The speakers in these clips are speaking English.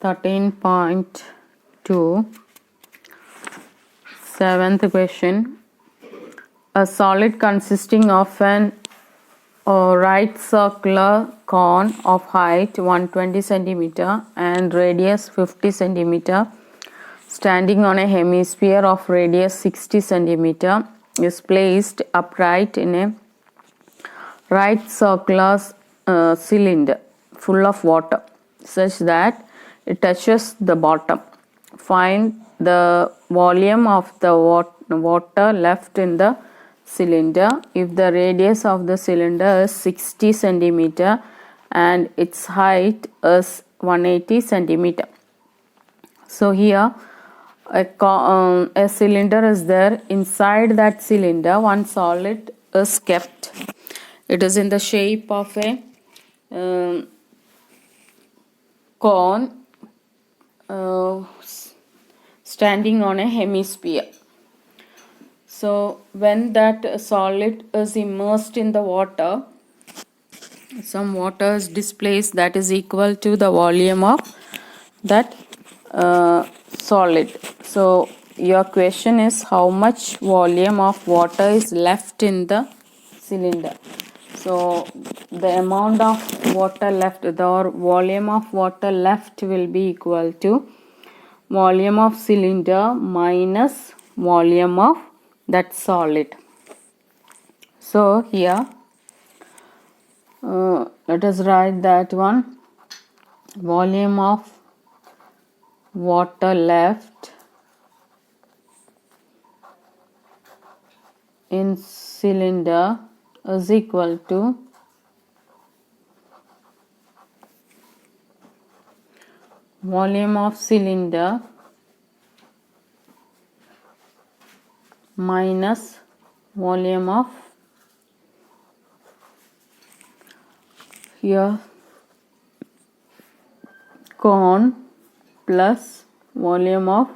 13.2. Seventh question. A solid consisting of an right circular cone of height 120 cm and radius 50 cm standing on a hemisphere of radius 60 cm is placed upright in a right circular cylinder full of water such that it touches the bottom. Find the volume of the water left in the cylinder if the radius of the cylinder is 60 centimeter and its height is 180 centimeter. So here a cylinder is there. Inside that cylinder one solid is kept. It is in the shape of a cone standing on a hemisphere. So when that solid is immersed in the water, some water is displaced that is equal to the volume of that solid. So your question is how much volume of water is left in the cylinder. So the amount of water left, the volume of water left will be equal to volume of cylinder minus volume of that solid. So here let us write that one. Volume of water left in cylinder is equal to volume of cylinder minus volume of here cone plus volume of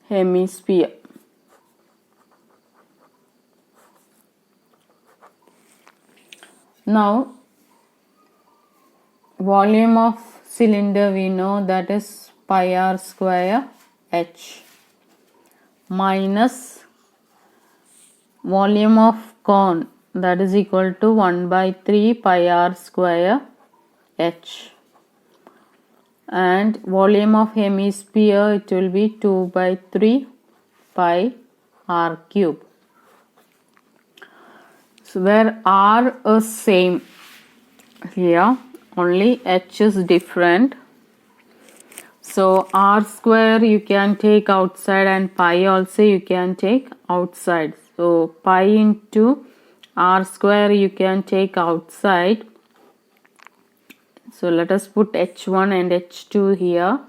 hemisphere. Now volume of cylinder we know that is pi r square h minus volume of cone that is equal to 1 by 3 pi r square h, and volume of hemisphere it will be 2 by 3 pi r cube. So where r is same, here only h is different. So r square you can take outside and pi also you can take outside. So pi into r square you can take outside. So let us put h1 and h2 here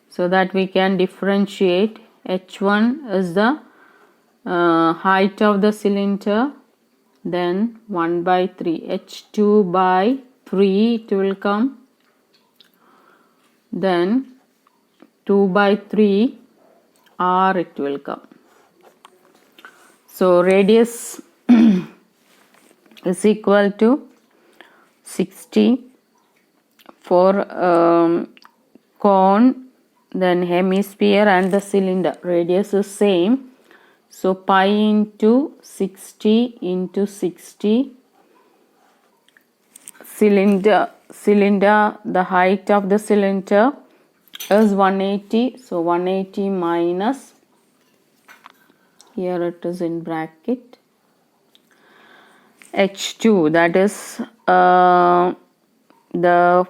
so that we can differentiate. h1 is the height of the cylinder, then 1 by 3, h2 by 3 it will come, then 2 by 3 r it will come. So radius is equal to 60 for cone, then hemisphere and the cylinder. Radius is same. So pi into 60 into 60. Cylinder, the height of the cylinder is 180. So 180 minus, here it is in bracket, h2 that is the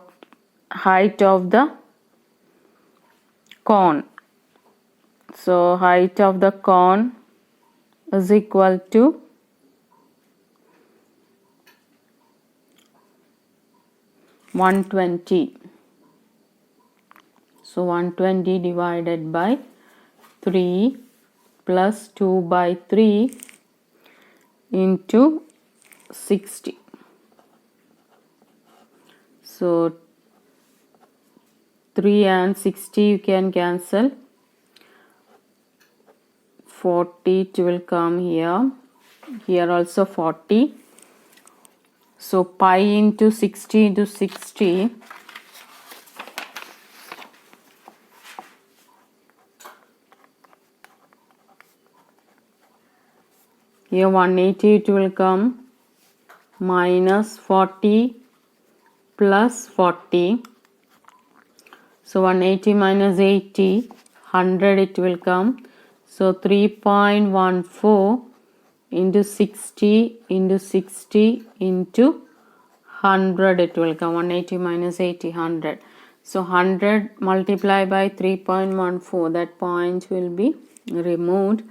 height of the cone. So height of the cone is equal to 120. So 120 divided by 3 plus 2 by 3 into 60. So 3 and 60 you can cancel. 40 it will come here. Here also 40. So pi into 60 into 60. Here 180 it will come minus 40 plus 40. So 180 minus 80, 100 it will come. So 3.14 into 60 into 60 into 100 it will come. 180 minus 80, 100. So 100 multiplied by 3.14, that point will be removed.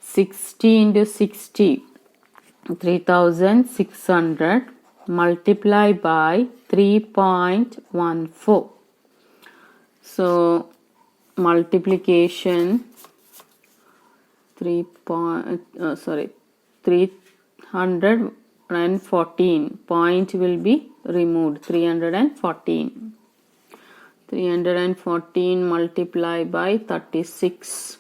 60 into 60, 3600 multiplied by 3.14. So multiplication 314 point will be removed. 314 multiplied by 36.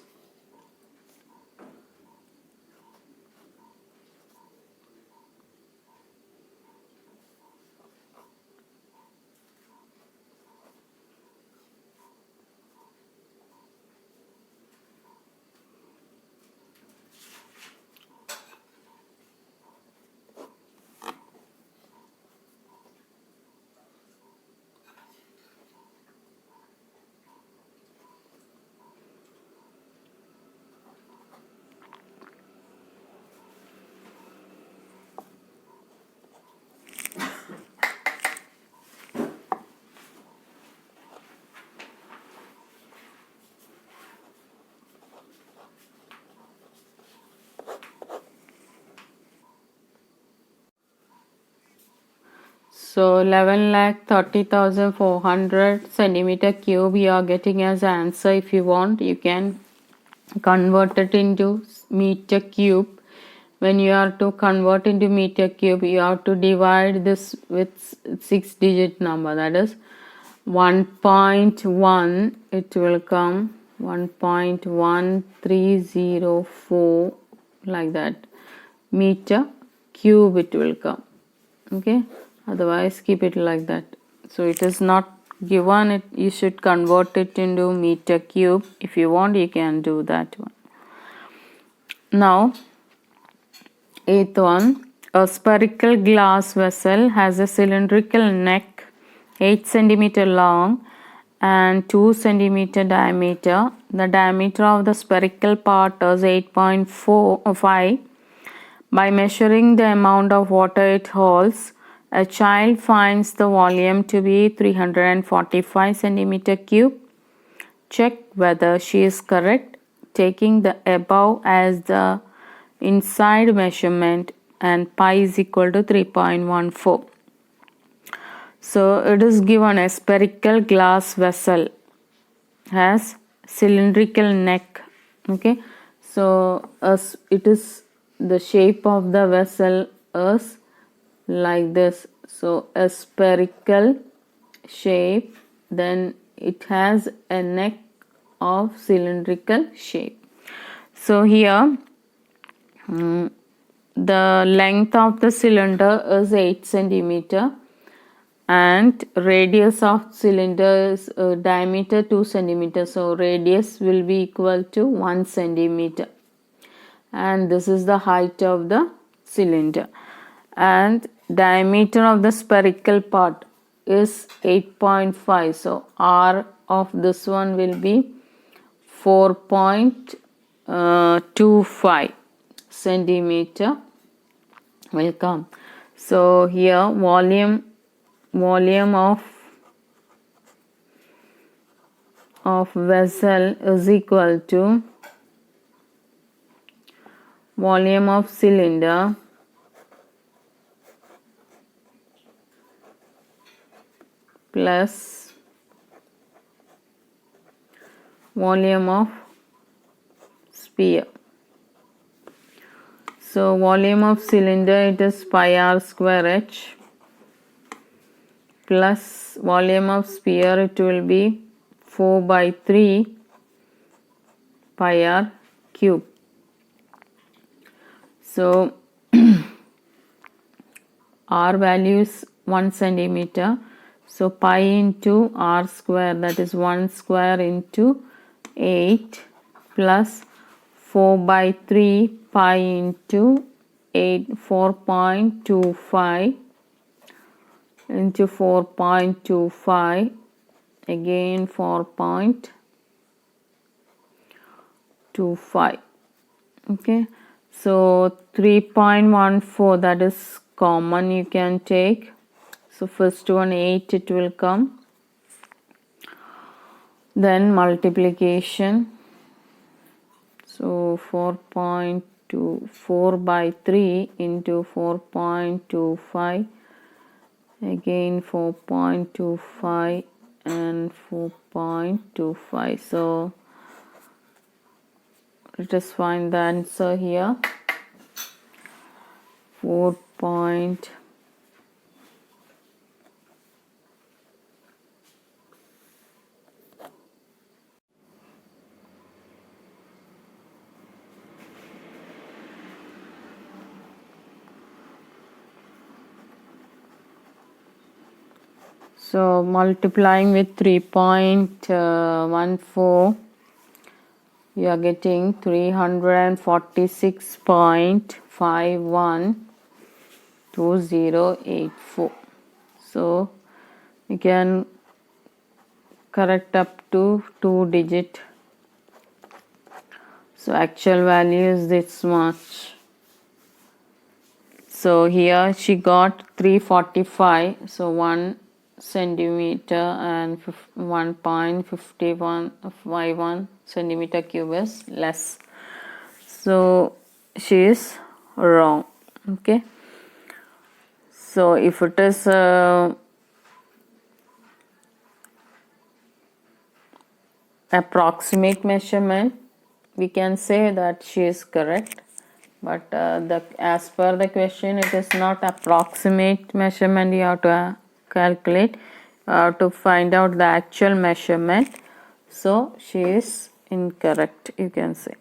So 11,30,400 centimeter cube you are getting as answer. If you want, you can convert it into meter cube. When you are to convert into meter cube, you have to divide this with 6-digit number, that is 1.1. It will come 1.1304, like that, meter cube it will come. Okay, otherwise keep it like that. So it is not given, it you should convert it into meter cube. If you want, you can do that one. Now 8th one, a spherical glass vessel has a cylindrical neck 8 centimeter long and 2 centimeter diameter. The diameter of the spherical part is 8.5. By measuring the amount of water it holds, a child finds the volume to be 345 centimeter cube. Check whether she is correct, taking the above as the inside measurement and pi is equal to 3.14. So it is given a spherical glass vessel has cylindrical neck. Okay, so as it is, the shape of the vessel is like this. So a spherical shape, then it has a neck of cylindrical shape. So here the length of the cylinder is 8 centimeter and radius of cylinder is diameter 2 centimeter. So radius will be equal to 1 centimeter. And this is the height of the cylinder, and diameter of the spherical part is 8.5. So R of this one will be 4.25 centimeter will come. So here volume of vessel is equal to volume of cylinder plus volume of sphere. So volume of cylinder, it is pi r square h, plus volume of sphere, it will be 4 by 3 pi r cube. So r value is 1 centimeter. So pi into r square, that is 1 square into 8 plus 4 by 3 pi into 4.25 into 4.25, again 4.25. Okay, so 3.14, that is common, you can take. So first one 8, it will come, then multiplication. So 4.24 by 3 into 4.25, again 4.25 and 4.25. So let us find the answer here. 4. So multiplying with 3.14, you are getting 346.512084. So you can correct up to 2-digit. So actual value is this much. So here she got 345. So 1 centimeter and 1.51 centimeter cube is less. So she is wrong. Okay. So if it is approximate measurement, we can say that she is correct. But as per the question, it is not approximate measurement. You have to calculate, to find out the actual measurement. So she is incorrect, you can say.